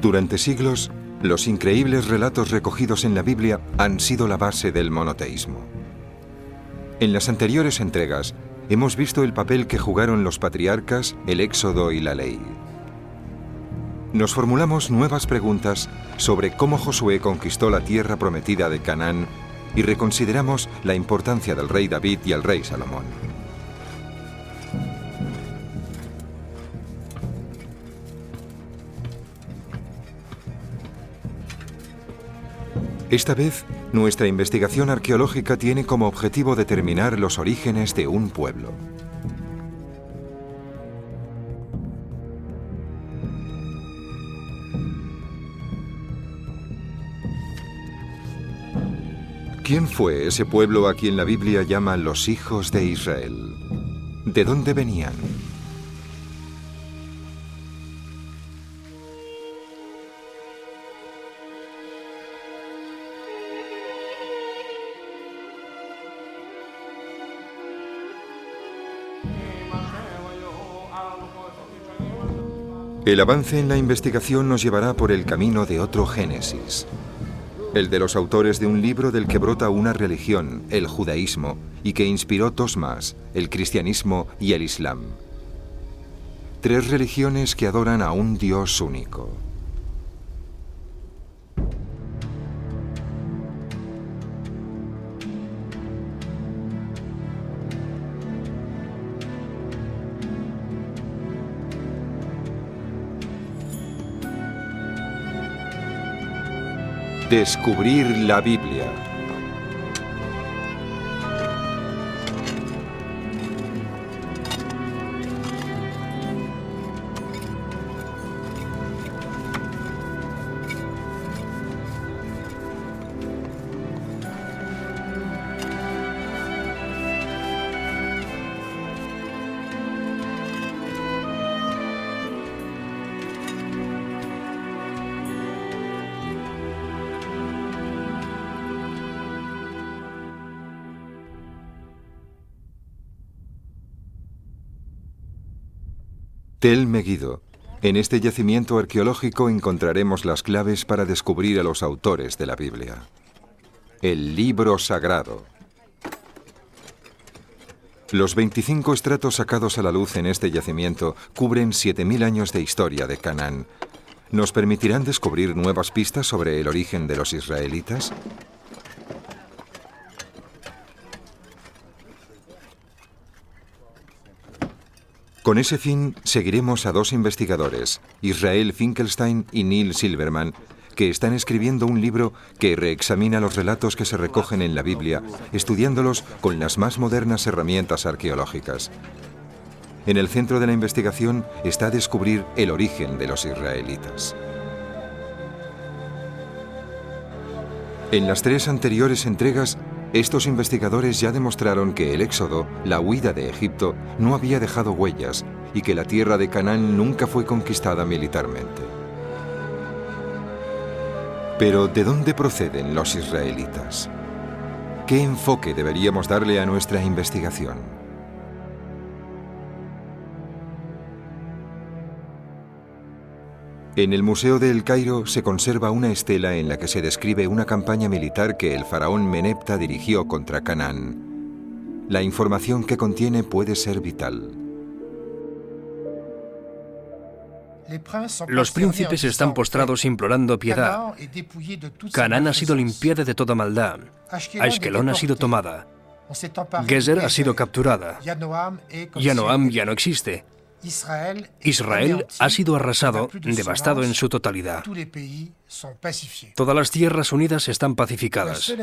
Durante siglos, los increíbles relatos recogidos en la Biblia han sido la base del monoteísmo. En las anteriores entregas, hemos visto el papel que jugaron los patriarcas, el Éxodo y la ley. Nos formulamos nuevas preguntas sobre cómo Josué conquistó la tierra prometida de Canaán y reconsideramos la importancia del rey David y el rey Salomón. Esta vez, nuestra investigación arqueológica tiene como objetivo determinar los orígenes de un pueblo. ¿Quién fue ese pueblo a quien la Biblia llama los hijos de Israel? ¿De dónde venían? El avance en la investigación nos llevará por el camino de otro Génesis, el de los autores de un libro del que brota una religión, el judaísmo, y que inspiró dos más, el cristianismo y el islam. Tres religiones que adoran a un Dios único. Descubrir la Biblia. Tel Megiddo. En este yacimiento arqueológico encontraremos las claves para descubrir a los autores de la Biblia. El libro sagrado. Los 25 estratos sacados a la luz en este yacimiento cubren 7000 años de historia de Canaán. ¿Nos permitirán descubrir nuevas pistas sobre el origen de los israelitas? Con ese fin, seguiremos a dos investigadores, Israel Finkelstein y Neil Silverman, que están escribiendo un libro que reexamina los relatos que se recogen en la Biblia, estudiándolos con las más modernas herramientas arqueológicas. En el centro de la investigación está descubrir el origen de los israelitas. En las tres anteriores entregas, estos investigadores ya demostraron que el éxodo, la huida de Egipto, no había dejado huellas y que la tierra de Canaán nunca fue conquistada militarmente. Pero, ¿de dónde proceden los israelitas? ¿Qué enfoque deberíamos darle a nuestra investigación? En el Museo de El Cairo se conserva una estela en la que se describe una campaña militar que el faraón Menepta dirigió contra Canaán. La información que contiene puede ser vital. Los príncipes están postrados implorando piedad. Canaán ha sido limpiada de toda maldad. Ashkelon ha sido tomada. Gezer ha sido capturada. Yanoam ya no existe. Israel ha sido arrasado, devastado en su totalidad. Todas las tierras unidas están pacificadas.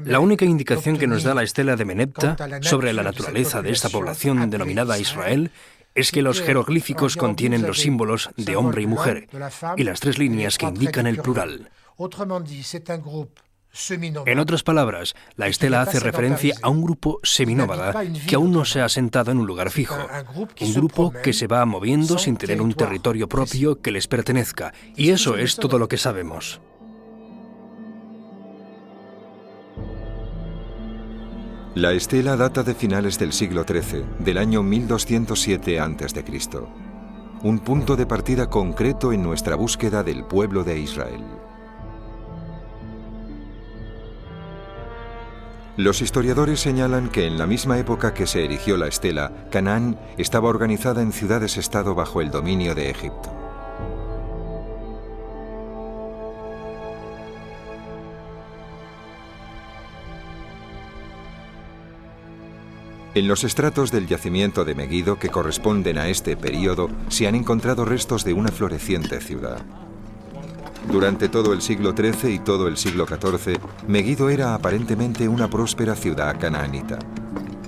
La única indicación que nos da la estela de Menepta sobre la naturaleza de esta población denominada Israel es que los jeroglíficos contienen los símbolos de hombre y mujer y las tres líneas que indican el plural. En otras palabras, la estela hace referencia a un grupo seminómada que aún no se ha asentado en un lugar fijo, un grupo que se va moviendo sin tener un territorio propio que les pertenezca, y eso es todo lo que sabemos. La estela data de finales del siglo XIII, del año 1207 a.C. un punto de partida concreto en nuestra búsqueda del pueblo de Israel. Los historiadores señalan que en la misma época que se erigió la estela, Canaán estaba organizada en ciudades-estado bajo el dominio de Egipto. En los estratos del yacimiento de Meguido, que corresponden a este período, se han encontrado restos de una floreciente ciudad. Durante todo el siglo XIII y todo el siglo XIV, Meguido era aparentemente una próspera ciudad canaanita.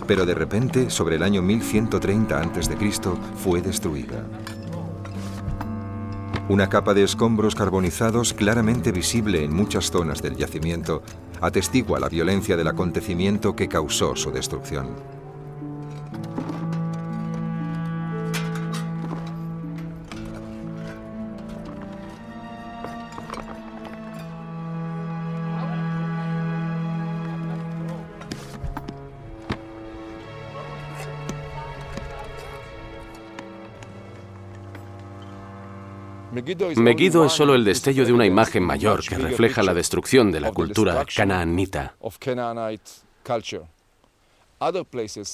Pero de repente, sobre el año 1130 a.C., fue destruida. Una capa de escombros carbonizados, claramente visible en muchas zonas del yacimiento, atestigua la violencia del acontecimiento que causó su destrucción. Meguido es solo el destello de una imagen mayor que refleja la destrucción de la cultura canaanita.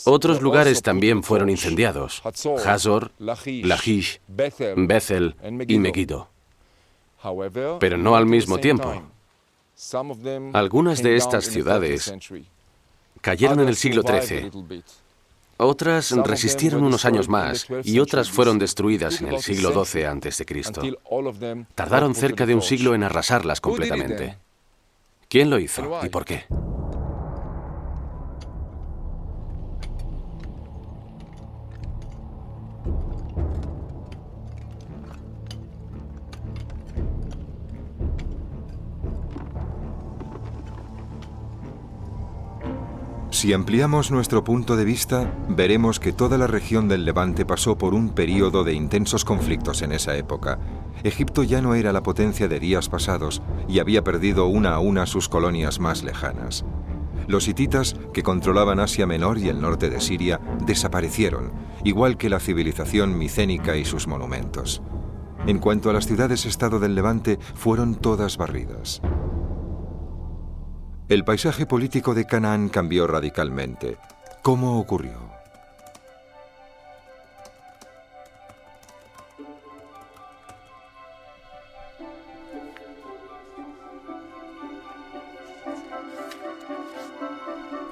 Otros lugares también fueron incendiados: Hazor, Lachish, Bethel y Meguido. Pero no al mismo tiempo. Algunas de estas ciudades cayeron en el siglo XIII. Otras resistieron unos años más y otras fueron destruidas en el siglo XII a.C. Tardaron cerca de un siglo en arrasarlas completamente. ¿Quién lo hizo y por qué? Si ampliamos nuestro punto de vista, veremos que toda la región del Levante pasó por un período de intensos conflictos en esa época. Egipto ya no era la potencia de días pasados y había perdido una a una sus colonias más lejanas. Los hititas, que controlaban Asia Menor y el norte de Siria, desaparecieron, igual que la civilización micénica y sus monumentos. En cuanto a las ciudades-estado del Levante, fueron todas barridas. El paisaje político de Canaán cambió radicalmente. ¿Cómo ocurrió?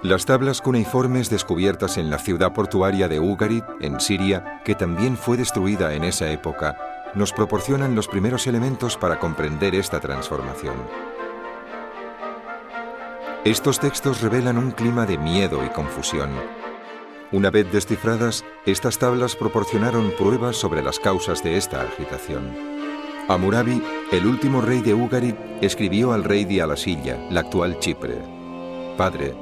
Las tablas cuneiformes descubiertas en la ciudad portuaria de Ugarit, en Siria, que también fue destruida en esa época, nos proporcionan los primeros elementos para comprender esta transformación. Estos textos revelan un clima de miedo y confusión. Una vez descifradas, estas tablas proporcionaron pruebas sobre las causas de esta agitación. Hammurabi, el último rey de Ugarit, escribió al rey de Alasilla, la actual Chipre: «Padre,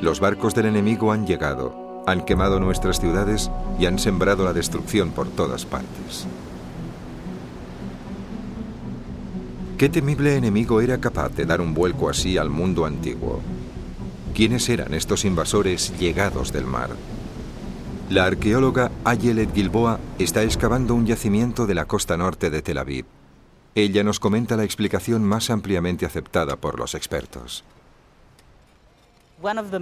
los barcos del enemigo han llegado, han quemado nuestras ciudades y han sembrado la destrucción por todas partes». ¿Qué temible enemigo era capaz de dar un vuelco así al mundo antiguo? ¿Quiénes eran estos invasores llegados del mar? La arqueóloga Ayelet Gilboa está excavando un yacimiento de la costa norte de Tel Aviv. Ella nos comenta la explicación más ampliamente aceptada por los expertos.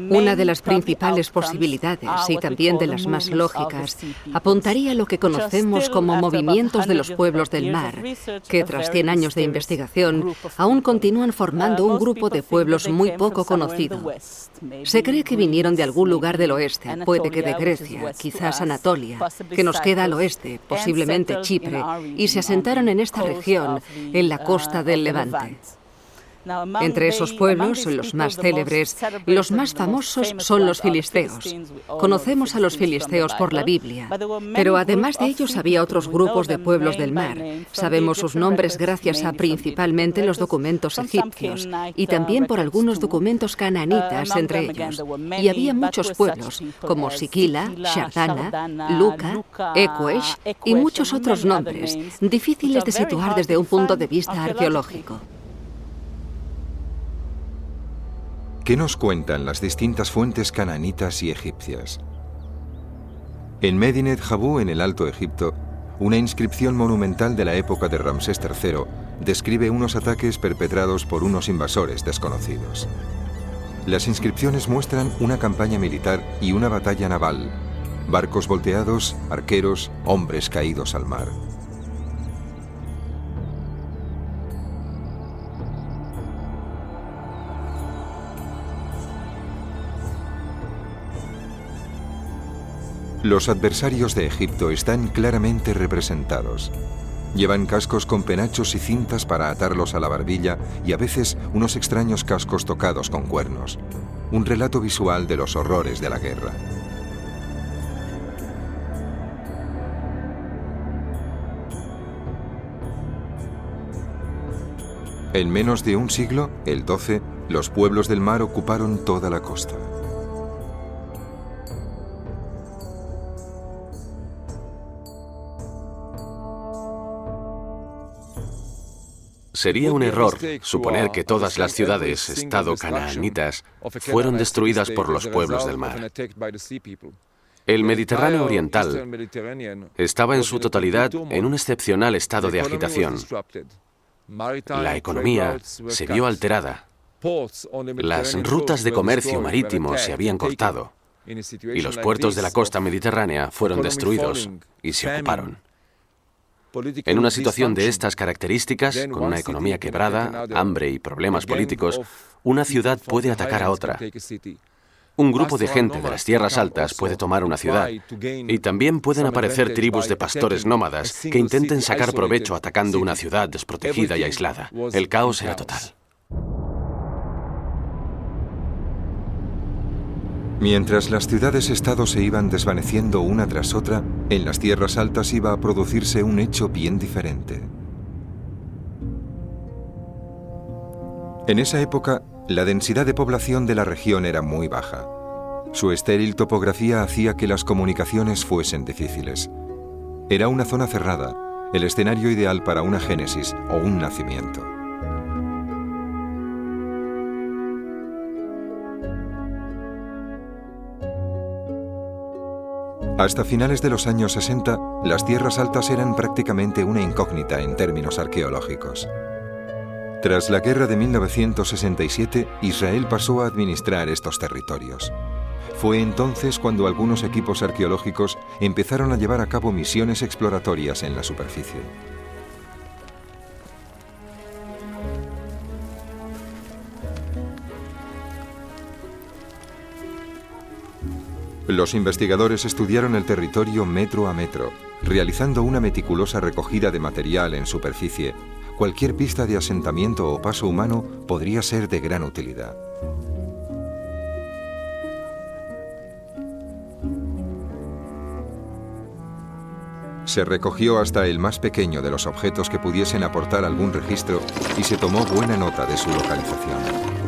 Una de las principales posibilidades, y también de las más lógicas, apuntaría a lo que conocemos como movimientos de los pueblos del mar, que tras 100 años de investigación aún continúan formando un grupo de pueblos muy poco conocido. Se cree que vinieron de algún lugar del oeste, puede que de Grecia, quizás Anatolia, que nos queda al oeste, posiblemente Chipre, y se asentaron en esta región, en la costa del Levante. Entre esos pueblos, los más célebres, los más famosos son los filisteos. Conocemos a los filisteos por la Biblia, pero además de ellos había otros grupos de pueblos del mar. Sabemos sus nombres gracias a principalmente los documentos egipcios y también por algunos documentos canaanitas entre ellos. Y había muchos pueblos, como Siquila, Shardana, Luca, Ecuesh y muchos otros nombres, difíciles de situar desde un punto de vista arqueológico. ¿Qué nos cuentan las distintas fuentes canaanitas y egipcias? En Medinet Habu, en el Alto Egipto, una inscripción monumental de la época de Ramsés III describe unos ataques perpetrados por unos invasores desconocidos. Las inscripciones muestran una campaña militar y una batalla naval, barcos volteados, arqueros, hombres caídos al mar. Los adversarios de Egipto están claramente representados. Llevan cascos con penachos y cintas para atarlos a la barbilla y a veces unos extraños cascos tocados con cuernos. Un relato visual de los horrores de la guerra. En menos de un siglo, el XII, los pueblos del mar ocuparon toda la costa. Sería un error suponer que todas las ciudades-estado canaanitas fueron destruidas por los pueblos del mar. El Mediterráneo oriental estaba en su totalidad en un excepcional estado de agitación. La economía se vio alterada. Las rutas de comercio marítimo se habían cortado y los puertos de la costa mediterránea fueron destruidos y se ocuparon. En una situación de estas características, con una economía quebrada, hambre y problemas políticos, una ciudad puede atacar a otra. Un grupo de gente de las tierras altas puede tomar una ciudad, y también pueden aparecer tribus de pastores nómadas que intenten sacar provecho atacando una ciudad desprotegida y aislada. El caos era total. Mientras las ciudades-estado se iban desvaneciendo una tras otra, en las tierras altas iba a producirse un hecho bien diferente. En esa época, la densidad de población de la región era muy baja. Su estéril topografía hacía que las comunicaciones fuesen difíciles. Era una zona cerrada, el escenario ideal para una génesis o un nacimiento. Hasta finales de los años 60, las tierras altas eran prácticamente una incógnita en términos arqueológicos. Tras la guerra de 1967, Israel pasó a administrar estos territorios. Fue entonces cuando algunos equipos arqueológicos empezaron a llevar a cabo misiones exploratorias en la superficie. Los investigadores estudiaron el territorio metro a metro, realizando una meticulosa recogida de material en superficie. Cualquier pista de asentamiento o paso humano podría ser de gran utilidad. Se recogió hasta el más pequeño de los objetos que pudiesen aportar algún registro y se tomó buena nota de su localización.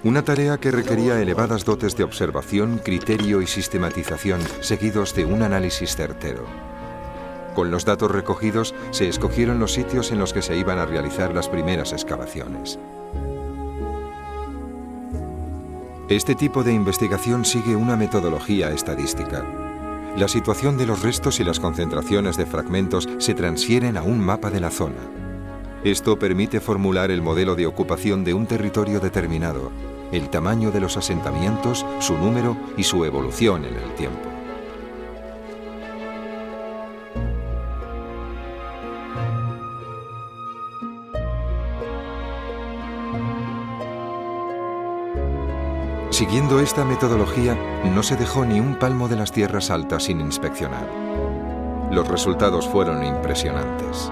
Una tarea que requería elevadas dotes de observación, criterio y sistematización, seguidos de un análisis certero. Con los datos recogidos, se escogieron los sitios en los que se iban a realizar las primeras excavaciones. Este tipo de investigación sigue una metodología estadística. La situación de los restos y las concentraciones de fragmentos se transfieren a un mapa de la zona. Esto permite formular el modelo de ocupación de un territorio determinado, el tamaño de los asentamientos, su número y su evolución en el tiempo. Siguiendo esta metodología, no se dejó ni un palmo de las tierras altas sin inspeccionar. Los resultados fueron impresionantes.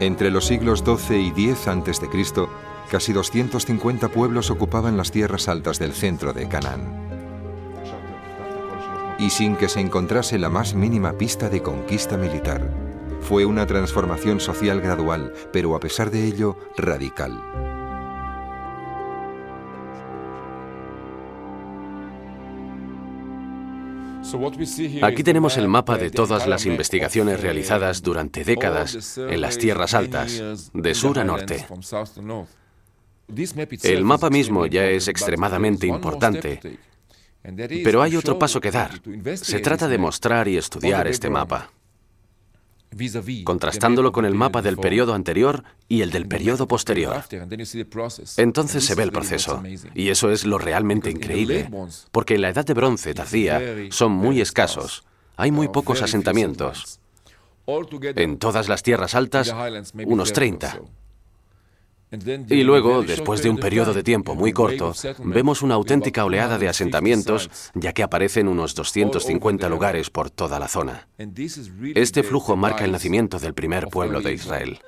Entre los siglos XII y X a.C., casi 250 pueblos ocupaban las tierras altas del centro de Canaán. Y sin que se encontrase la más mínima pista de conquista militar. Fue una transformación social gradual, pero a pesar de ello, radical. Aquí tenemos el mapa de todas las investigaciones realizadas durante décadas en las tierras altas, de sur a norte. El mapa mismo ya es extremadamente importante, pero hay otro paso que dar. Se trata de mostrar y estudiar este mapa, contrastándolo con el mapa del periodo anterior y el del periodo posterior. Entonces se ve el proceso, y eso es lo realmente increíble, porque en la Edad de Bronce tardía son muy escasos, hay muy pocos asentamientos. En todas las tierras altas, unos 30. Y luego, después de un periodo de tiempo muy corto, vemos una auténtica oleada de asentamientos, ya que aparecen unos 250 lugares por toda la zona. Este flujo marca el nacimiento del primer pueblo de Israel.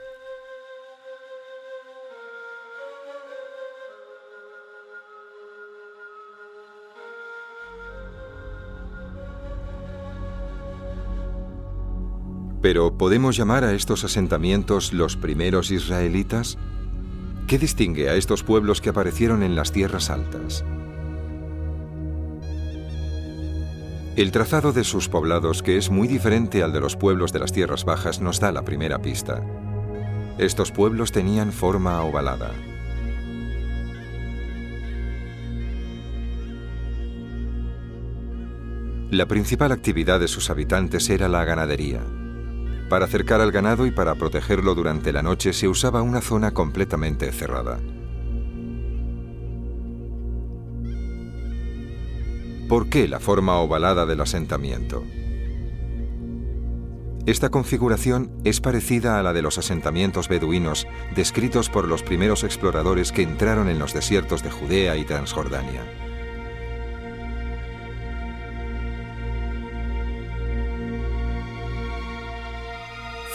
¿Pero podemos llamar a estos asentamientos los primeros israelitas? ¿Qué distingue a estos pueblos que aparecieron en las tierras altas? El trazado de sus poblados, que es muy diferente al de los pueblos de las tierras bajas, nos da la primera pista. Estos pueblos tenían forma ovalada. La principal actividad de sus habitantes era la ganadería. Para acercar al ganado y para protegerlo durante la noche se usaba una zona completamente cerrada. ¿Por qué la forma ovalada del asentamiento? Esta configuración es parecida a la de los asentamientos beduinos descritos por los primeros exploradores que entraron en los desiertos de Judea y Transjordania.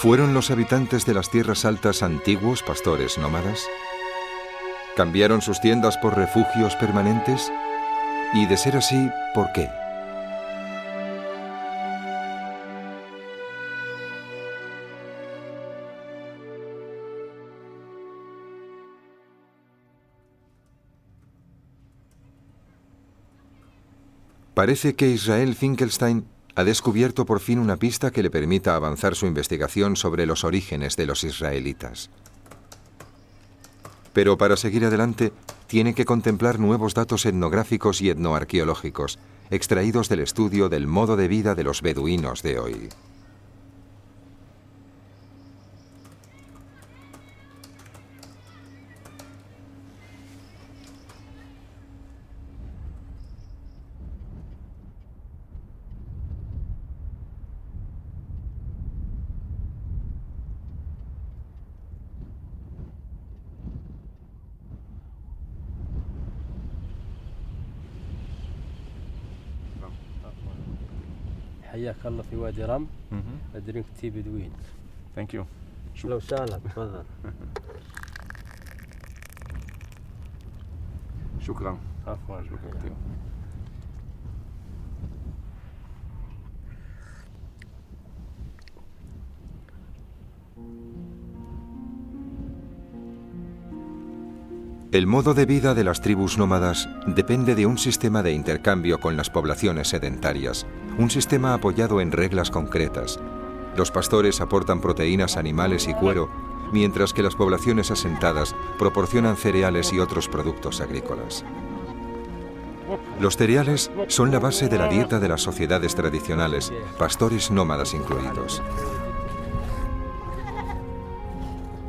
¿Fueron los habitantes de las tierras altas antiguos pastores nómadas? ¿Cambiaron sus tiendas por refugios permanentes? Y de ser así, ¿por qué? Parece que Israel Finkelstein ha descubierto por fin una pista que le permita avanzar su investigación sobre los orígenes de los israelitas. Pero para seguir adelante, tiene que contemplar nuevos datos etnográficos y etnoarqueológicos, extraídos del estudio del modo de vida de los beduinos de hoy. حياك الله في وادي رم درينك تي بدوين. Thank you. لو سهلا تفضل. شكرا. عفوا. شكرا. El modo de vida de las tribus nómadas depende de un sistema de intercambio con las poblaciones sedentarias, un sistema apoyado en reglas concretas. Los pastores aportan proteínas animales y cuero, mientras que las poblaciones asentadas proporcionan cereales y otros productos agrícolas. Los cereales son la base de la dieta de las sociedades tradicionales, pastores nómadas incluidos.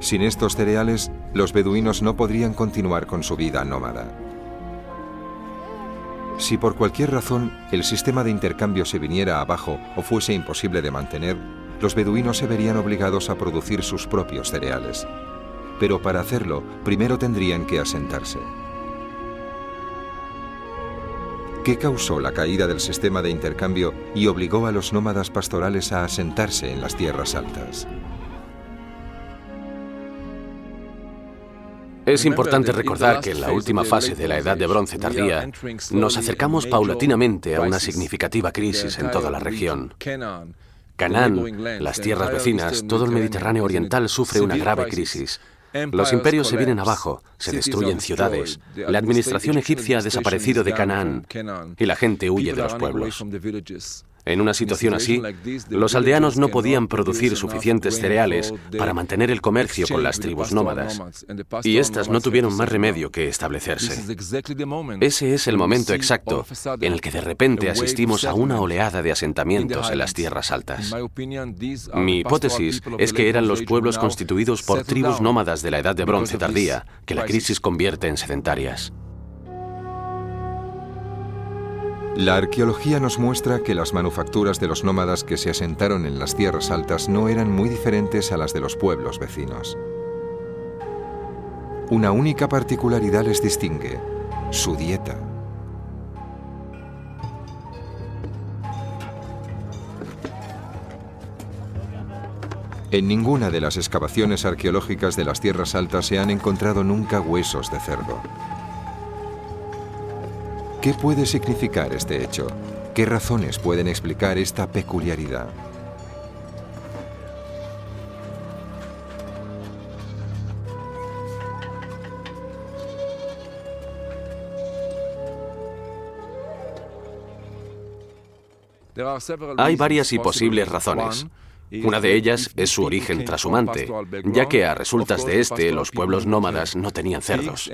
Sin estos cereales, los beduinos no podrían continuar con su vida nómada. Si por cualquier razón el sistema de intercambio se viniera abajo o fuese imposible de mantener, los beduinos se verían obligados a producir sus propios cereales. Pero para hacerlo, primero tendrían que asentarse. ¿Qué causó la caída del sistema de intercambio y obligó a los nómadas pastorales a asentarse en las tierras altas? Es importante recordar que en la última fase de la Edad de Bronce tardía nos acercamos paulatinamente a una significativa crisis en toda la región. Canaán, las tierras vecinas, todo el Mediterráneo oriental sufre una grave crisis. Los imperios se vienen abajo, se destruyen ciudades, la administración egipcia ha desaparecido de Canaán y la gente huye de los pueblos. En una situación así, los aldeanos no podían producir suficientes cereales para mantener el comercio con las tribus nómadas, y éstas no tuvieron más remedio que establecerse. Ese es el momento exacto en el que de repente asistimos a una oleada de asentamientos en las tierras altas. Mi hipótesis es que eran los pueblos constituidos por tribus nómadas de la Edad de Bronce tardía, que la crisis convierte en sedentarias. La arqueología nos muestra que las manufacturas de los nómadas que se asentaron en las tierras altas no eran muy diferentes a las de los pueblos vecinos. Una única particularidad les distingue: su dieta. En ninguna de las excavaciones arqueológicas de las tierras altas se han encontrado nunca huesos de cerdo. ¿Qué puede significar este hecho? ¿Qué razones pueden explicar esta peculiaridad? Hay varias y posibles razones. Una de ellas es su origen trashumante, ya que a resultas de este, los pueblos nómadas no tenían cerdos.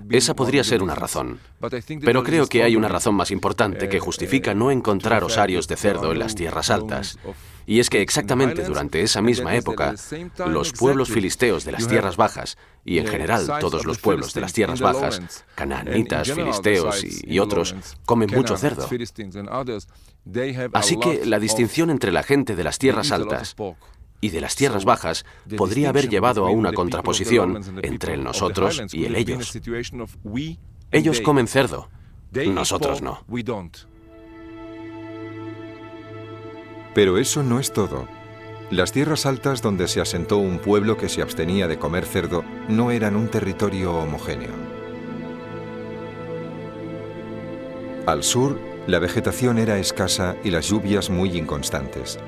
Esa podría ser una razón. Pero creo que hay una razón más importante que justifica no encontrar osarios de cerdo en las tierras altas. Y es que exactamente durante esa misma época, los pueblos filisteos de las tierras bajas, y en general todos los pueblos de las tierras bajas, canaanitas, filisteos y otros, comen mucho cerdo. Así que la distinción entre la gente de las tierras altas y de las tierras bajas podría haber llevado a una contraposición entre el nosotros y el ellos. Ellos comen cerdo, nosotros no. Pero eso no es todo. Las tierras altas donde se asentó un pueblo que se abstenía de comer cerdo no eran un territorio homogéneo. Al sur, la vegetación era escasa y las lluvias muy inconstantes.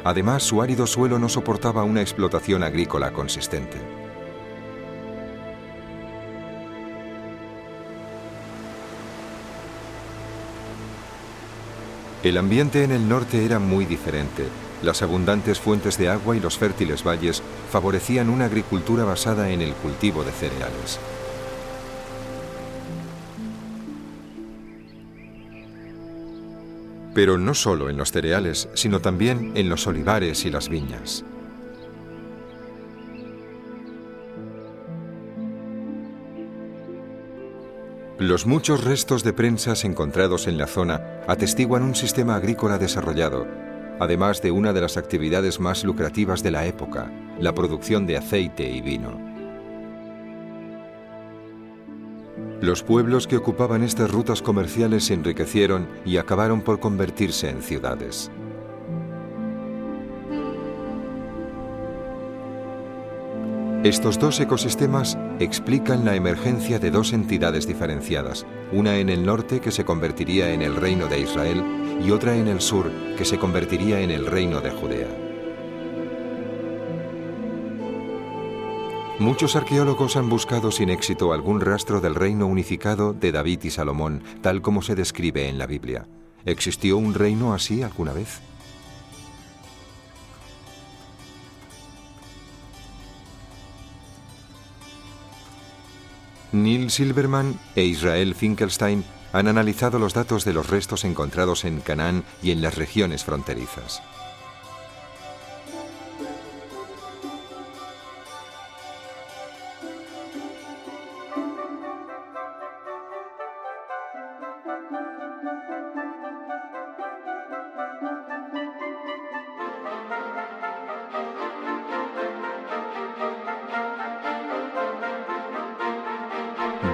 Además, su árido suelo no soportaba una explotación agrícola consistente. El ambiente en el norte era muy diferente. Las abundantes fuentes de agua y los fértiles valles favorecían una agricultura basada en el cultivo de cereales. Pero no solo en los cereales, sino también en los olivares y las viñas. Los muchos restos de prensas encontrados en la zona atestiguan un sistema agrícola desarrollado, además de una de las actividades más lucrativas de la época, la producción de aceite y vino. Los pueblos que ocupaban estas rutas comerciales se enriquecieron y acabaron por convertirse en ciudades. Estos dos ecosistemas explican la emergencia de dos entidades diferenciadas, una en el norte que se convertiría en el Reino de Israel y otra en el sur que se convertiría en el Reino de Judea. Muchos arqueólogos han buscado sin éxito algún rastro del reino unificado de David y Salomón, tal como se describe en la Biblia. ¿Existió un reino así alguna vez? Neil Silverman e Israel Finkelstein han analizado los datos de los restos encontrados en Canaán y en las regiones fronterizas.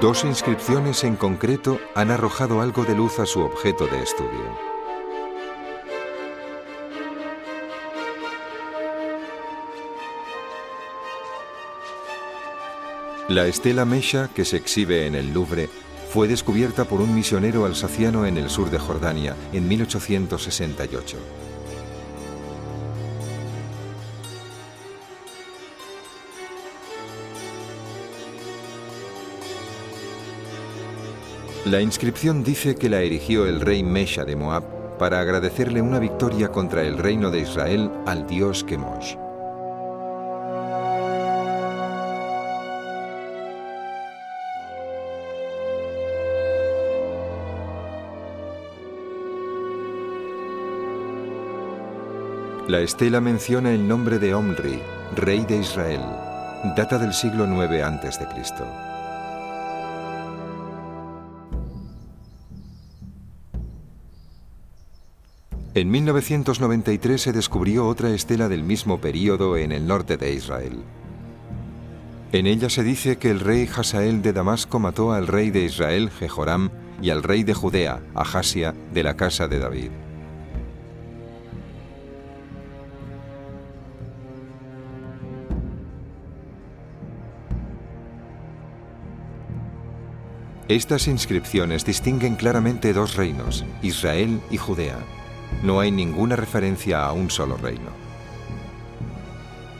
Dos inscripciones en concreto han arrojado algo de luz a su objeto de estudio. La estela Mesha, que se exhibe en el Louvre, fue descubierta por un misionero alsaciano en el sur de Jordania en 1868. La inscripción dice que la erigió el rey Mesha de Moab para agradecerle una victoria contra el reino de Israel al dios Kemosh. La estela menciona el nombre de Omri, rey de Israel. Data del siglo IX a.C. En 1993 se descubrió otra estela del mismo período en el norte de Israel. En ella se dice que el rey Hazael de Damasco mató al rey de Israel, Jehoram, y al rey de Judea, Ahasia, de la casa de David. Estas inscripciones distinguen claramente dos reinos, Israel y Judea. No hay ninguna referencia a un solo reino.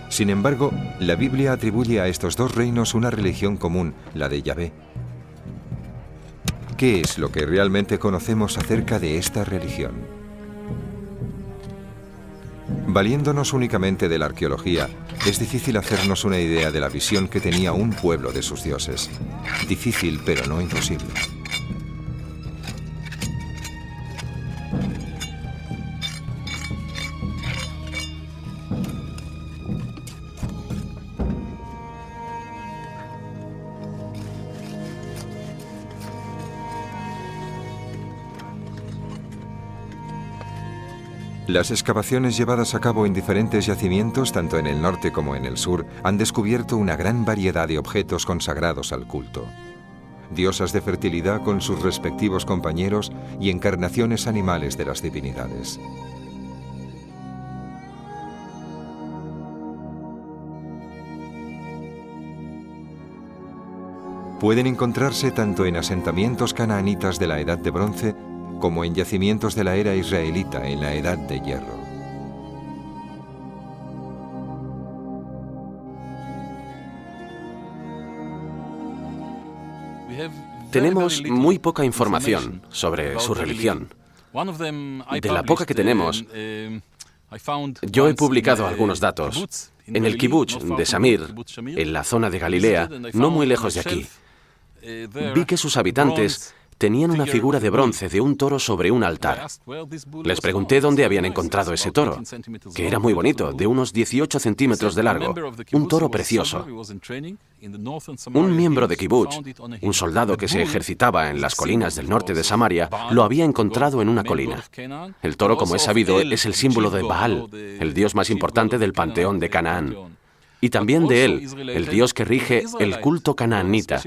Sin embargo, la Biblia atribuye a estos dos reinos una religión común, la de Yahvé. ¿Qué es lo que realmente conocemos acerca de esta religión? Valiéndonos únicamente de la arqueología, es difícil hacernos una idea de la visión que tenía un pueblo de sus dioses. Difícil, pero no imposible. Las excavaciones llevadas a cabo en diferentes yacimientos, tanto en el norte como en el sur, han descubierto una gran variedad de objetos consagrados al culto. Diosas de fertilidad con sus respectivos compañeros y encarnaciones animales de las divinidades. Pueden encontrarse tanto en asentamientos canaanitas de la Edad de Bronce como en yacimientos de la era israelita en la Edad de Hierro. Tenemos muy poca información sobre su religión. De la poca que tenemos, yo he publicado algunos datos. En el kibutz de Samir, en la zona de Galilea, no muy lejos de aquí, vi que sus habitantes tenían una figura de bronce de un toro sobre un altar. Les pregunté dónde habían encontrado ese toro, que era muy bonito, de unos 18 centímetros de largo, un toro precioso. Un miembro de kibutz, un soldado que se ejercitaba en las colinas del norte de Samaria, lo había encontrado en una colina. El toro, como es sabido, es el símbolo de Baal, el dios más importante del panteón de Canaán. Y también de él, el dios que rige el culto canaanita,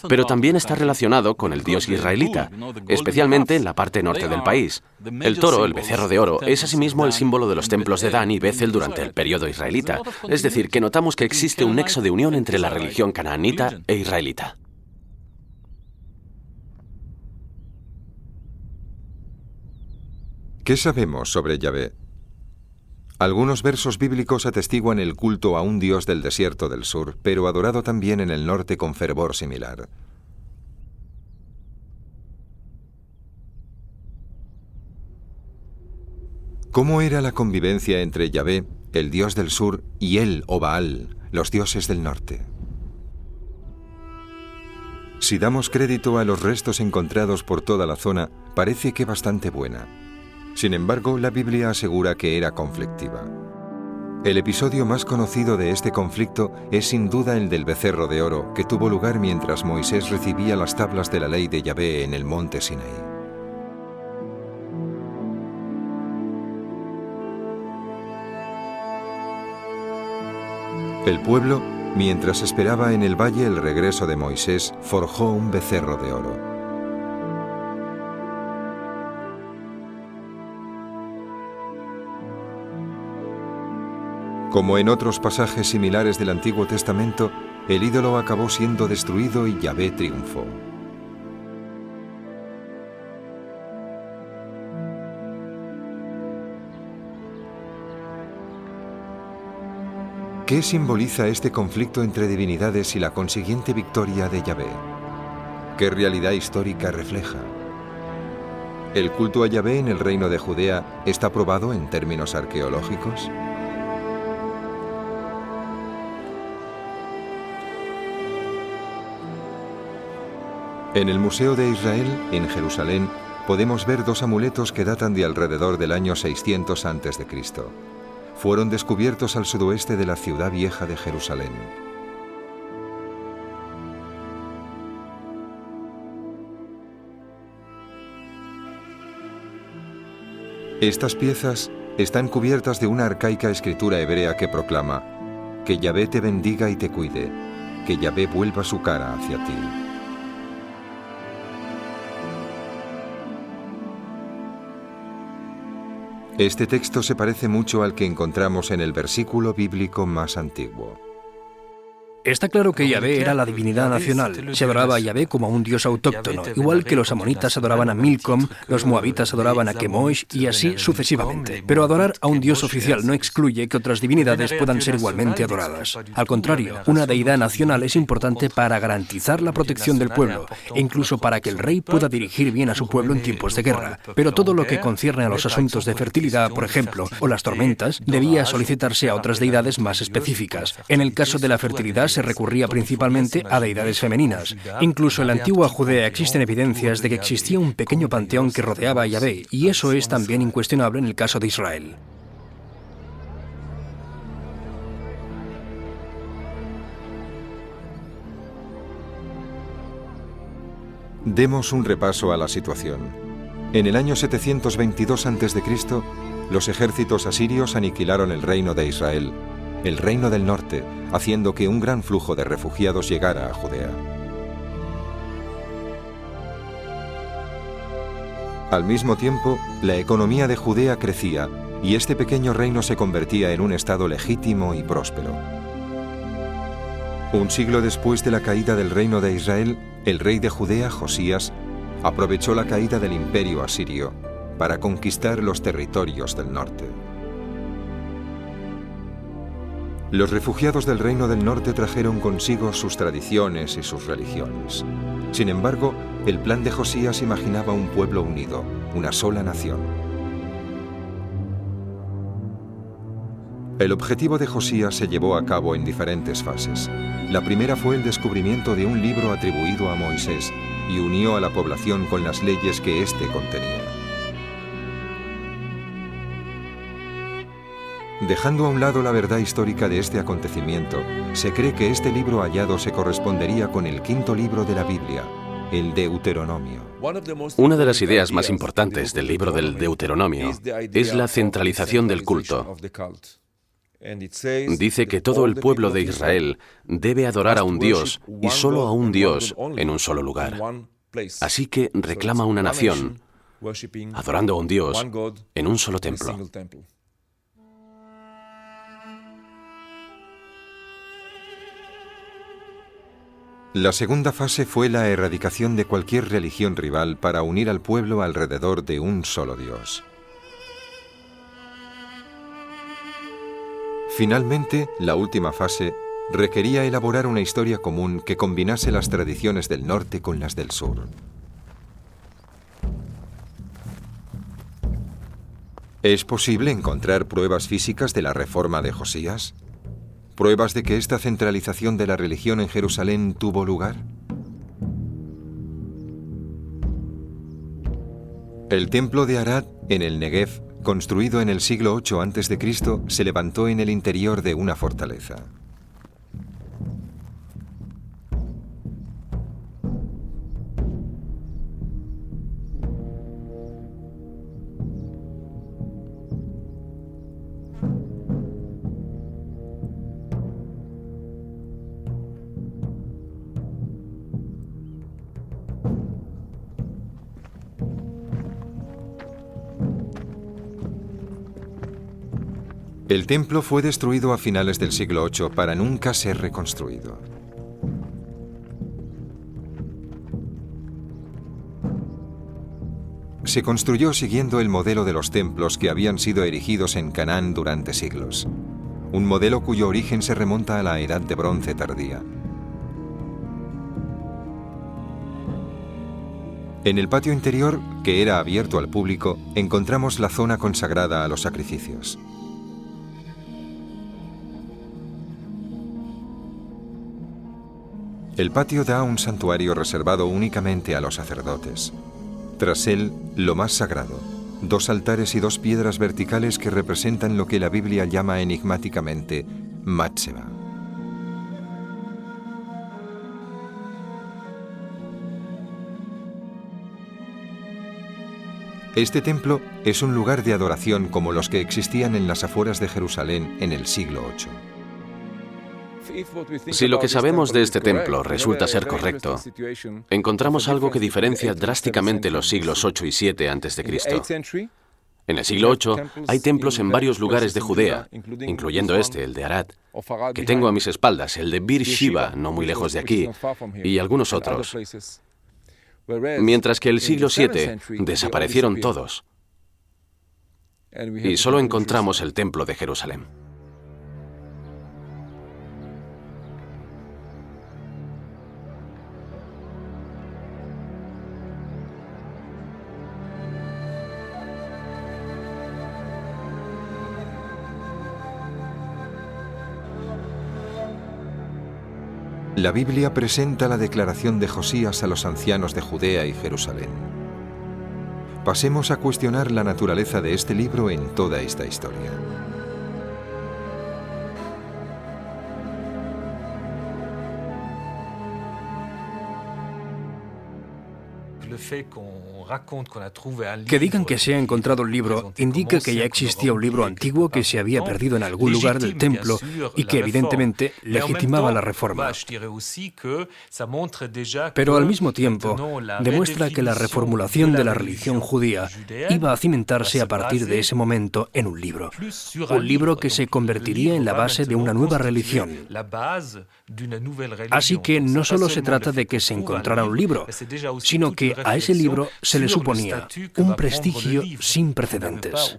pero también está relacionado con el dios israelita, especialmente en la parte norte del país. El toro, el becerro de oro, es asimismo el símbolo de los templos de Dan y Bethel durante el periodo israelita, es decir, que notamos que existe un nexo de unión entre la religión canaanita e israelita. ¿Qué sabemos sobre Yahvé? Algunos versos bíblicos atestiguan el culto a un dios del desierto del sur, pero adorado también en el norte con fervor similar. ¿Cómo era la convivencia entre Yahvé, el dios del sur, y él, o Baal, los dioses del norte? Si damos crédito a los restos encontrados por toda la zona, parece que bastante buena. Sin embargo, la Biblia asegura que era conflictiva. El episodio más conocido de este conflicto es sin duda el del becerro de oro, que tuvo lugar mientras Moisés recibía las tablas de la ley de Yahvé en el monte Sinaí. El pueblo, mientras esperaba en el valle el regreso de Moisés, forjó un becerro de oro. Como en otros pasajes similares del Antiguo Testamento, el ídolo acabó siendo destruido y Yahvé triunfó. ¿Qué simboliza este conflicto entre divinidades y la consiguiente victoria de Yahvé? ¿Qué realidad histórica refleja? ¿El culto a Yahvé en el reino de Judea está probado en términos arqueológicos? En el Museo de Israel, en Jerusalén, podemos ver dos amuletos que datan de alrededor del año 600 a.C. Fueron descubiertos al sudoeste de la ciudad vieja de Jerusalén. Estas piezas están cubiertas de una arcaica escritura hebrea que proclama: que Yahvé te bendiga y te cuide, que Yahvé vuelva su cara hacia ti. Este texto se parece mucho al que encontramos en el versículo bíblico más antiguo. Está claro que Yahvé era la divinidad nacional. Se adoraba a Yahvé como a un dios autóctono, igual que los amonitas adoraban a Milcom, los moabitas adoraban a Chemosh y así sucesivamente. Pero adorar a un dios oficial no excluye que otras divinidades puedan ser igualmente adoradas. Al contrario, una deidad nacional es importante para garantizar la protección del pueblo e incluso para que el rey pueda dirigir bien a su pueblo en tiempos de guerra. Pero todo lo que concierne a los asuntos de fertilidad, por ejemplo, o las tormentas, debía solicitarse a otras deidades más específicas. En el caso de la fertilidad se recurría principalmente a deidades femeninas. Incluso en la antigua Judea existen evidencias de que existía un pequeño panteón que rodeaba a Yahvé, y eso es también incuestionable en el caso de Israel. Demos un repaso a la situación. En el año 722 a.C., los ejércitos asirios aniquilaron el reino de Israel, el reino del norte, haciendo que un gran flujo de refugiados llegara a Judea. Al mismo tiempo, la economía de Judea crecía y este pequeño reino se convertía en un estado legítimo y próspero. Un siglo después de la caída del reino de Israel, el rey de Judea, Josías, aprovechó la caída del imperio asirio para conquistar los territorios del norte. Los refugiados del reino del norte trajeron consigo sus tradiciones y sus religiones. Sin embargo, el plan de Josías imaginaba un pueblo unido, una sola nación. El objetivo de Josías se llevó a cabo en diferentes fases. La primera fue el descubrimiento de un libro atribuido a Moisés y unió a la población con las leyes que éste contenía. Dejando a un lado la verdad histórica de este acontecimiento, se cree que este libro hallado se correspondería con el quinto libro de la Biblia, el Deuteronomio. Una de las ideas más importantes del libro del Deuteronomio es la centralización del culto. Dice que todo el pueblo de Israel debe adorar a un Dios y solo a un Dios en un solo lugar. Así que reclama una nación adorando a un Dios en un solo templo. La segunda fase fue la erradicación de cualquier religión rival para unir al pueblo alrededor de un solo Dios. Finalmente, la última fase requería elaborar una historia común que combinase las tradiciones del norte con las del sur. ¿Es posible encontrar pruebas físicas de la reforma de Josías? ¿Pruebas de que esta centralización de la religión en Jerusalén tuvo lugar? El templo de Arad, en el Negev, construido en el siglo VIII a.C., se levantó en el interior de una fortaleza. El templo fue destruido a finales del siglo VIII para nunca ser reconstruido. Se construyó siguiendo el modelo de los templos que habían sido erigidos en Canaán durante siglos, un modelo cuyo origen se remonta a la Edad de Bronce tardía. En el patio interior, que era abierto al público, encontramos la zona consagrada a los sacrificios. El patio da a un santuario reservado únicamente a los sacerdotes. Tras él, lo más sagrado, 2 altares y 2 piedras verticales que representan lo que la Biblia llama enigmáticamente Matseba. Este templo es un lugar de adoración como los que existían en las afueras de Jerusalén en el siglo VIII. Si lo que sabemos de este templo resulta ser correcto, encontramos algo que diferencia drásticamente los siglos 8 y 7 a.C. En el siglo VIII hay templos en varios lugares de Judea, incluyendo el de Arad, que tengo a mis espaldas, el de Bir Shiva, no muy lejos de aquí, y algunos otros. Mientras que el siglo VII desaparecieron todos y solo encontramos el templo de Jerusalén. La Biblia presenta la declaración de Josías a los ancianos de Judea y Jerusalén. Pasemos a cuestionar la naturaleza de este libro en toda esta historia. Que digan que se ha encontrado un libro indica que ya existía un libro antiguo que se había perdido en algún lugar del templo y que evidentemente legitimaba la reforma. Pero al mismo tiempo demuestra que la reformulación de la religión judía iba a cimentarse a partir de ese momento en un libro que se convertiría en la base de una nueva religión. Así que no solo se trata de que se encontrara un libro, sino que a ese libro se le suponía un prestigio sin precedentes.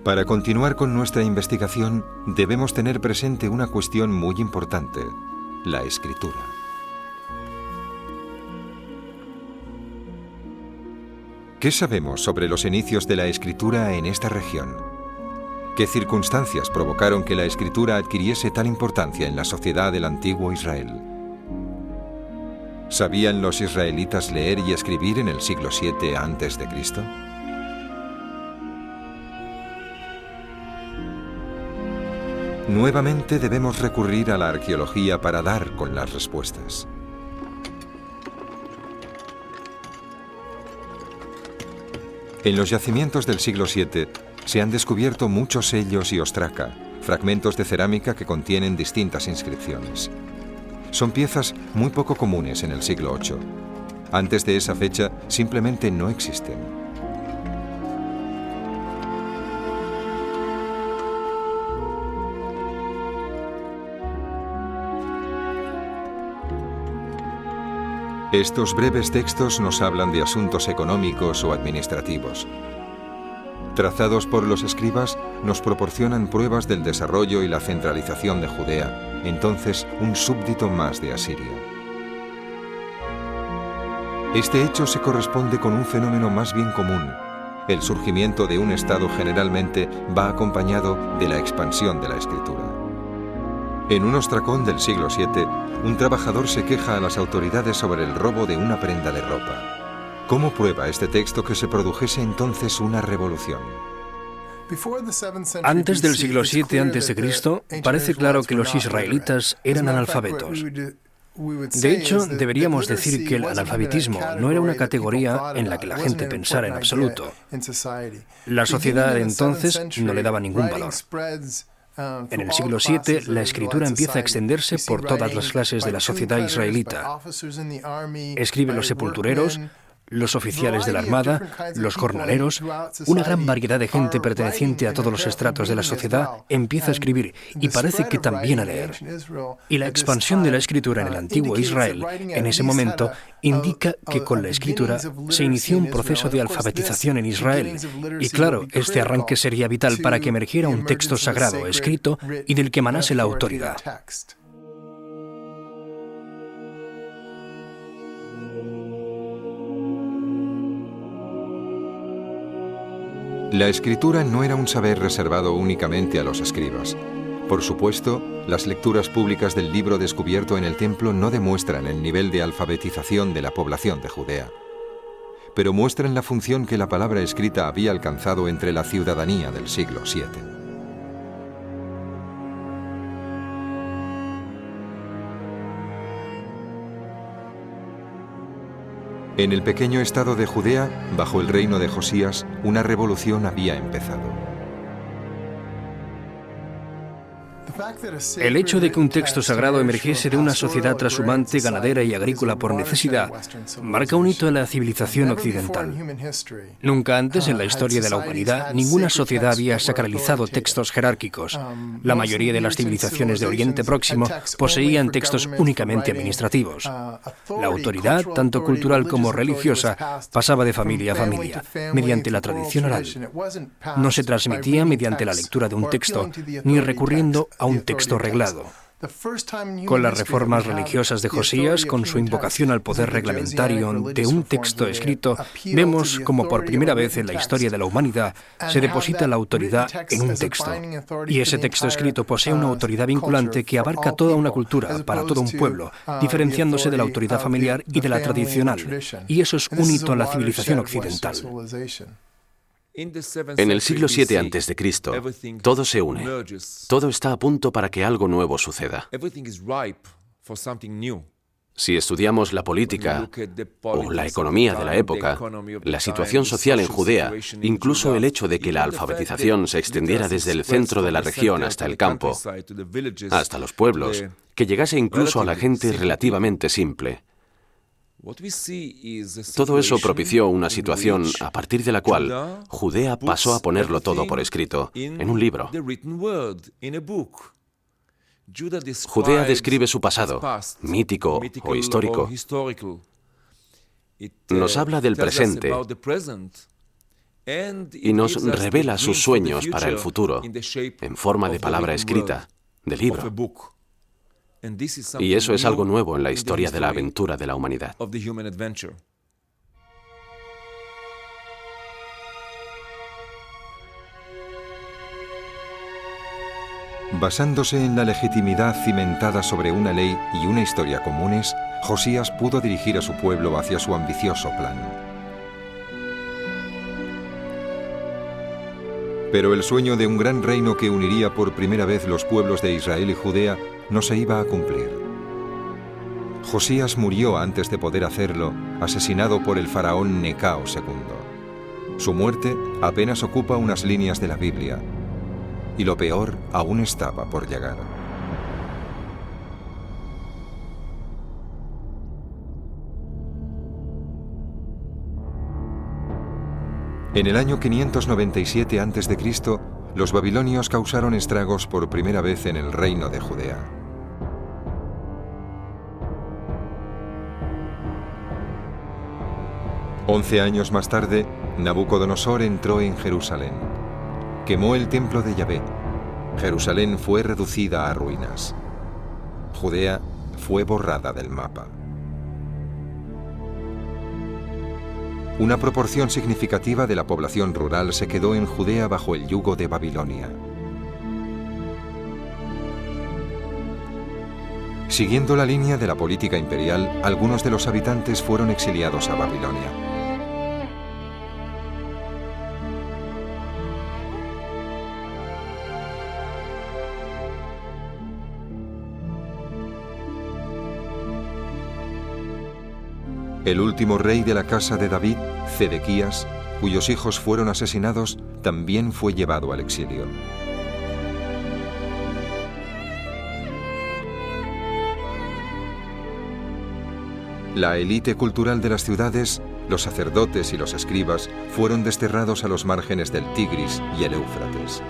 Para continuar con nuestra investigación, debemos tener presente una cuestión muy importante: la escritura. ¿Qué sabemos sobre los inicios de la escritura en esta región? ¿Qué circunstancias provocaron que la escritura adquiriese tal importancia en la sociedad del antiguo Israel? ¿Sabían los israelitas leer y escribir en el siglo VII a.C.? Nuevamente debemos recurrir a la arqueología para dar con las respuestas. En los yacimientos del siglo VII se han descubierto muchos sellos y ostraca, fragmentos de cerámica que contienen distintas inscripciones. Son piezas muy poco comunes en el siglo VIII. Antes de esa fecha simplemente no existen. Estos breves textos nos hablan de asuntos económicos o administrativos. Trazados por los escribas, nos proporcionan pruebas del desarrollo y la centralización de Judea, entonces un súbdito más de Asiria. Este hecho se corresponde con un fenómeno más bien común. El surgimiento de un Estado generalmente va acompañado de la expansión de la escritura. En un ostracón del siglo VII, un trabajador se queja a las autoridades sobre el robo de una prenda de ropa. ¿Cómo prueba este texto que se produjese entonces una revolución? Antes del siglo VII a.C., parece claro que los israelitas eran analfabetos. De hecho, deberíamos decir que el analfabetismo no era una categoría en la que la gente pensara en absoluto. La sociedad entonces no le daba ningún valor. En el siglo VII, la escritura empieza a extenderse por todas las clases de la sociedad israelita. Escriben los sepultureros, los oficiales de la armada, los jornaleros, una gran variedad de gente perteneciente a todos los estratos de la sociedad empieza a escribir y parece que también a leer. Y la expansión de la escritura en el antiguo Israel, en ese momento, indica que con la escritura se inició un proceso de alfabetización en Israel. Y claro, este arranque sería vital para que emergiera un texto sagrado escrito y del que emanase la autoridad. La escritura no era un saber reservado únicamente a los escribas. Por supuesto, las lecturas públicas del libro descubierto en el templo no demuestran el nivel de alfabetización de la población de Judea, pero muestran la función que la palabra escrita había alcanzado entre la ciudadanía del siglo VII. En el pequeño estado de Judea, bajo el reino de Josías, una revolución había empezado. El hecho de que un texto sagrado emergiese de una sociedad trashumante, ganadera y agrícola por necesidad, marca un hito en la civilización occidental. Nunca antes en la historia de la humanidad, ninguna sociedad había sacralizado textos jerárquicos. La mayoría de las civilizaciones de Oriente Próximo poseían textos únicamente administrativos. La autoridad, tanto cultural como religiosa, pasaba de familia a familia, mediante la tradición oral. No se transmitía mediante la lectura de un texto, ni recurriendo a un texto reglado. Con las reformas religiosas de Josías, con su invocación al poder reglamentario de un texto escrito, vemos como por primera vez en la historia de la humanidad se deposita la autoridad en un texto. Y ese texto escrito posee una autoridad vinculante que abarca toda una cultura, para todo un pueblo, diferenciándose de la autoridad familiar y de la tradicional. Y eso es un hito en la civilización occidental. En el siglo VII a.C., todo se une. Todo está a punto para que algo nuevo suceda. Si estudiamos la política o la economía de la época, la situación social en Judea, incluso el hecho de que la alfabetización se extendiera desde el centro de la región hasta el campo, hasta los pueblos, que llegase incluso a la gente relativamente simple, todo eso propició una situación a partir de la cual Judea pasó a ponerlo todo por escrito, en un libro. Judea describe su pasado, mítico o histórico. Nos habla del presente y nos revela sus sueños para el futuro, en forma de palabra escrita, de libro. Y eso es algo nuevo en la historia de la aventura de la humanidad. Basándose en la legitimidad cimentada sobre una ley y una historia comunes, Josías pudo dirigir a su pueblo hacia su ambicioso plan. Pero el sueño de un gran reino que uniría por primera vez los pueblos de Israel y Judea no se iba a cumplir. Josías murió antes de poder hacerlo, asesinado por el faraón Necao II. Su muerte apenas ocupa unas líneas de la Biblia, y lo peor aún estaba por llegar. En el año 597 a.C., los babilonios causaron estragos por primera vez en el reino de Judea. Once años más tarde, Nabucodonosor entró en Jerusalén. Quemó el templo de Yahvé. Jerusalén fue reducida a ruinas. Judea fue borrada del mapa. Una proporción significativa de la población rural se quedó en Judea bajo el yugo de Babilonia. Siguiendo la línea de la política imperial, algunos de los habitantes fueron exiliados a Babilonia. El último rey de la casa de David, Zedequías, cuyos hijos fueron asesinados, también fue llevado al exilio. La élite cultural de las ciudades Los sacerdotes y los escribas fueron desterrados a los márgenes del Tigris y el Éufrates.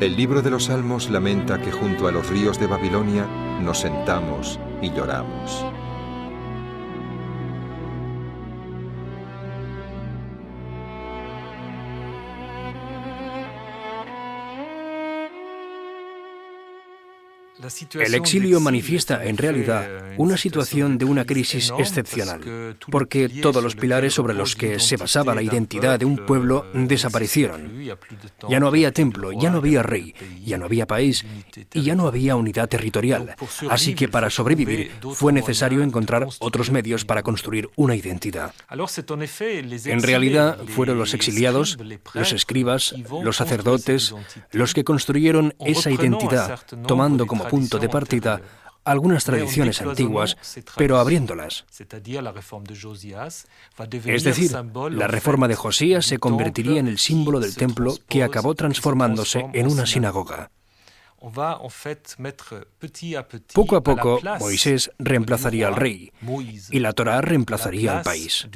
El libro de los Salmos lamenta que junto a los ríos de Babilonia nos sentamos y lloramos. El exilio manifiesta en realidad una situación de una crisis excepcional, porque todos los pilares sobre los que se basaba la identidad de un pueblo desaparecieron. Ya no había templo, ya no había rey, ya no había país y ya no había unidad territorial. Así que para sobrevivir fue necesario encontrar otros medios para construir una identidad. En realidad fueron los exiliados, los escribas, los sacerdotes, los que construyeron esa identidad, tomando como punto de partida algunas tradiciones antiguas, pero abriéndolas. Es decir, la reforma de Josías se convertiría en el símbolo del templo que acabó transformándose en una sinagoga. Poco a poco, Moisés reemplazaría al rey y la Torá reemplazaría al país.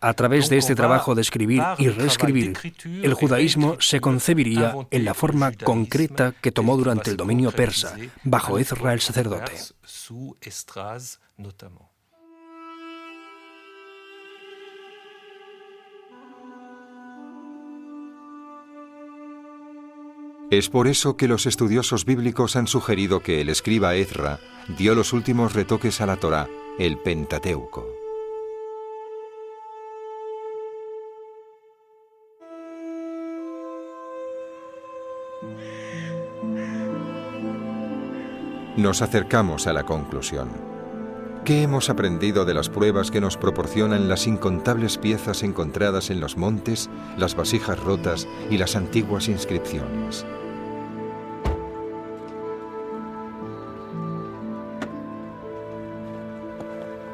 A través de este trabajo de escribir y reescribir, el judaísmo se concebiría en la forma concreta que tomó durante el dominio persa, bajo Ezra el sacerdote. Es por eso que los estudiosos bíblicos han sugerido que el escriba Ezra dio los últimos retoques a la Torá, el Pentateuco. Nos acercamos a la conclusión. ¿Qué hemos aprendido de las pruebas que nos proporcionan las incontables piezas encontradas en los montes, las vasijas rotas y las antiguas inscripciones?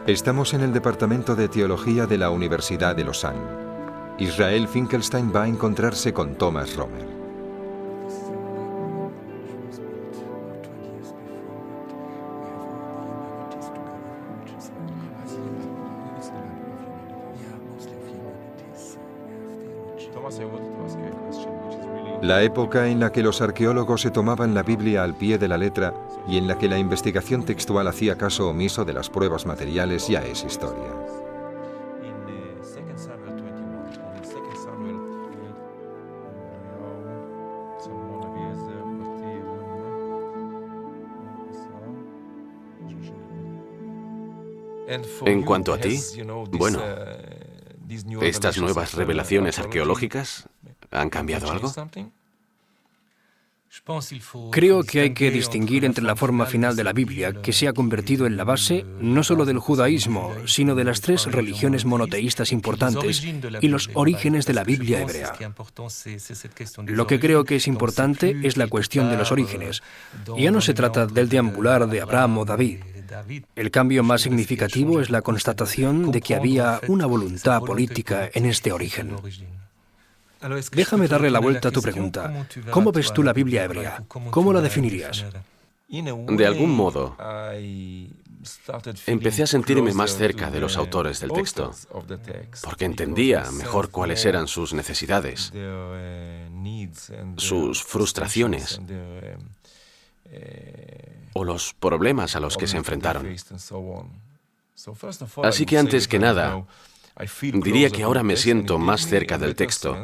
Estamos en el Departamento de Teología de la Universidad de Lausanne. Israel Finkelstein va a encontrarse con Thomas Romer. La época en la que los arqueólogos se tomaban la Biblia al pie de la letra y en la que la investigación textual hacía caso omiso de las pruebas materiales ya es historia. En cuanto a ti, bueno, ¿estas nuevas revelaciones arqueológicas han cambiado algo? Creo que hay que distinguir entre la forma final de la Biblia, que se ha convertido en la base no solo del judaísmo, sino de las tres religiones monoteístas importantes, y los orígenes de la Biblia hebrea. Lo que creo que es importante es la cuestión de los orígenes. Ya no se trata del deambular de Abraham o David. El cambio más significativo es la constatación de que había una voluntad política en este origen. Déjame darle la vuelta a tu pregunta. ¿Cómo ves tú la Biblia hebrea? ¿Cómo la definirías? De algún modo, empecé a sentirme más cerca de los autores del texto, porque entendía mejor cuáles eran sus necesidades, sus frustraciones o los problemas a los que se enfrentaron. Así que antes que nada, diría que ahora me siento más cerca del texto,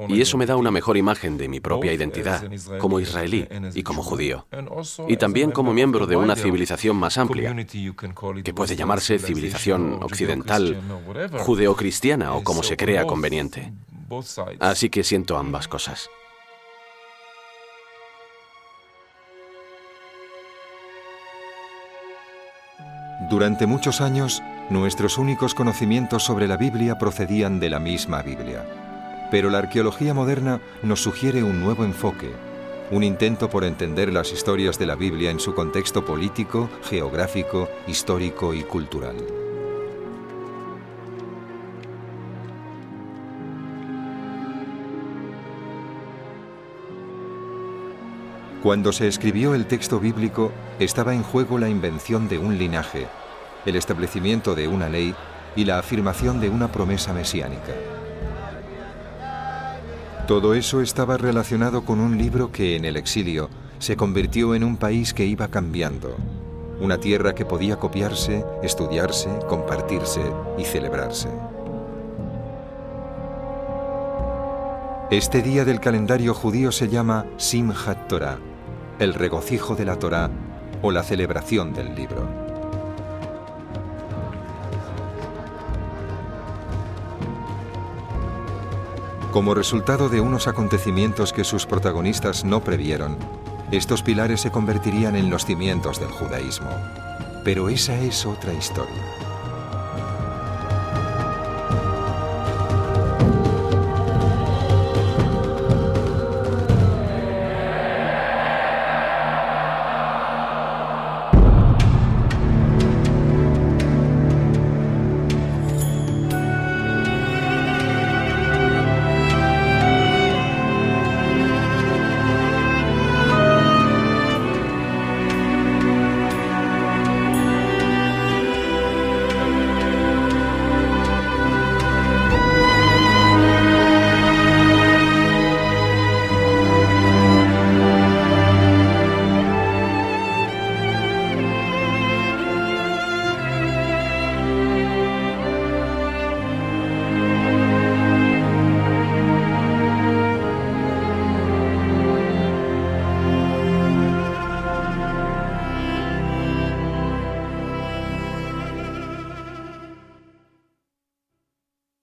y eso me da una mejor imagen de mi propia identidad, como israelí y como judío, y también como miembro de una civilización más amplia, que puede llamarse civilización occidental, judeocristiana o como se crea conveniente. Así que siento ambas cosas. Durante muchos años, nuestros únicos conocimientos sobre la Biblia procedían de la misma Biblia. Pero la arqueología moderna nos sugiere un nuevo enfoque, un intento por entender las historias de la Biblia en su contexto político, geográfico, histórico y cultural. Cuando se escribió el texto bíblico, estaba en juego la invención de un linaje, el establecimiento de una ley y la afirmación de una promesa mesiánica. Todo eso estaba relacionado con un libro que en el exilio se convirtió en un país que iba cambiando, una tierra que podía copiarse, estudiarse, compartirse y celebrarse. Este día del calendario judío se llama Simchat Torah, el regocijo de la Torá o la celebración del libro. Como resultado de unos acontecimientos que sus protagonistas no previeron, estos pilares se convertirían en los cimientos del judaísmo. Pero esa es otra historia.